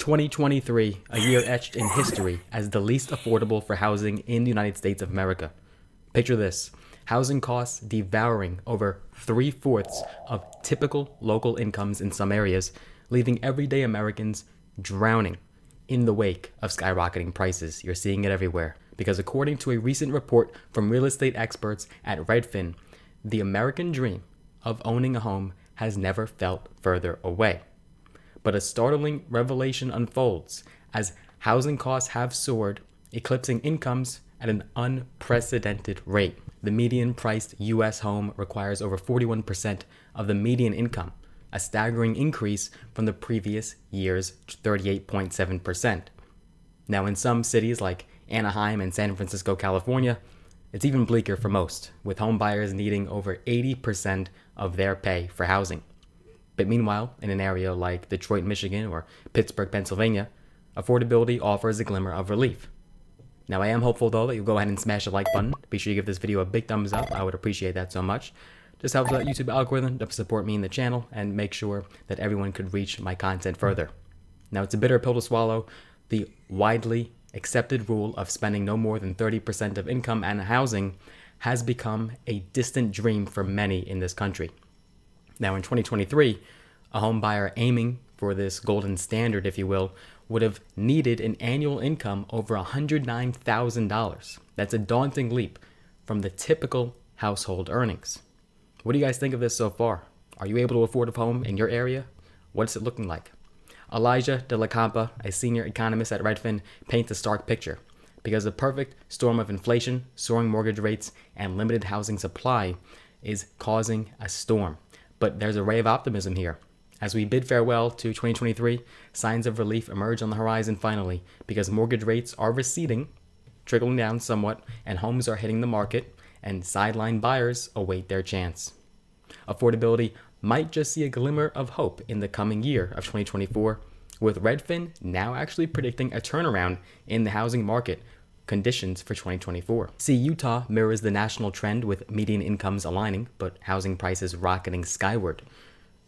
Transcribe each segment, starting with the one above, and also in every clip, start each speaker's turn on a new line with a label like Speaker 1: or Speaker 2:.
Speaker 1: 2023, a year etched in history as the least affordable for housing in the United States of America. Picture this: housing costs devouring over 3/4 of typical local incomes in some areas, leaving everyday Americans drowning in the wake of skyrocketing prices. You're seeing it everywhere. Because according to a recent report from real estate experts at Redfin, the American dream of owning a home has never felt further away. But a startling revelation unfolds as housing costs have soared, eclipsing incomes at an unprecedented rate. The median priced U.S. home requires over 41% of the median income, a staggering increase from the previous year's 38.7%. Now, in some cities like Anaheim and San Francisco, California, it's even bleaker for most, with homebuyers needing over 80% of their pay for housing. But meanwhile, in an area like Detroit, Michigan, or Pittsburgh, Pennsylvania, affordability offers a glimmer of relief. Now, I am hopeful, though, that you'll go ahead and smash the like button. Be sure you give this video a big thumbs up. I would appreciate that so much. Just helps the YouTube algorithm to support me in the channel and make sure that everyone could reach my content further. Now, it's a bitter pill to swallow. The widely accepted rule of spending no more than 30% of income on housing has become a distant dream for many in this country. Now, in 2023, a home buyer aiming for this golden standard, if you will, would have needed an annual income over $109,000. That's a daunting leap from the typical household earnings. What do you guys think of this so far? Are you able to afford a home in your area? What's it looking like? Elijah de la Campa, a senior economist at Redfin, paints a stark picture. Because the perfect storm of inflation, soaring mortgage rates, and limited housing supply is causing a storm. But there's a ray of optimism here. As we bid farewell to 2023, signs of relief emerge on the horizon finally, because mortgage rates are receding, trickling down somewhat, and homes are hitting the market, and sideline buyers await their chance. Affordability might just see a glimmer of hope in the coming year of 2024, with Redfin now actually predicting a turnaround in the housing market conditions for 2024. See, Utah mirrors the national trend with median incomes aligning, but housing prices rocketing skyward.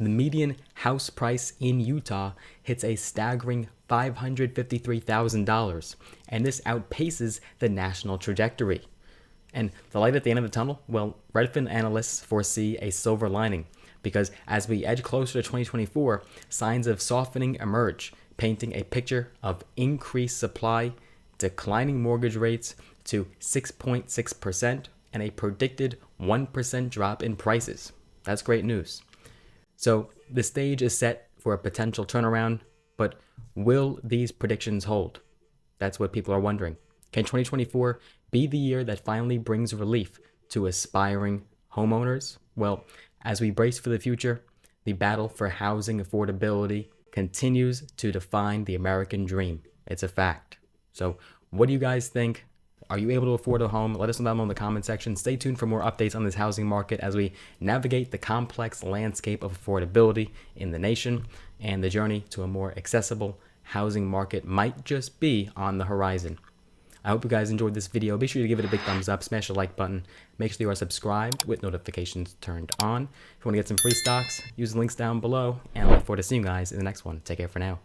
Speaker 1: The median house price in Utah hits a staggering $553,000, and this outpaces the national trajectory. And the light at the end of the tunnel? Well, Redfin analysts foresee a silver lining, because as we edge closer to 2024, signs of softening emerge, painting a picture of increased supply, declining mortgage rates to 6.6%, and a predicted 1% drop in prices. That's great news. So the stage is set for a potential turnaround, but will these predictions hold? That's what people are wondering. Can 2024 be the year that finally brings relief to aspiring homeowners? Well, as we brace for the future, the battle for housing affordability continues to define the American dream. It's a fact. So what do you guys think? Are you able to afford a home? Let us know down below in the comment section. Stay tuned for more updates on this housing market as we navigate the complex landscape of affordability in the nation, and the journey to a more accessible housing market might just be on the horizon. I hope you guys enjoyed this video. Be sure to give it a big thumbs up, smash the like button, make sure you are subscribed with notifications turned on. If you want to get some free stocks, use the links down below, and I look forward to seeing you guys in the next one. Take care for now.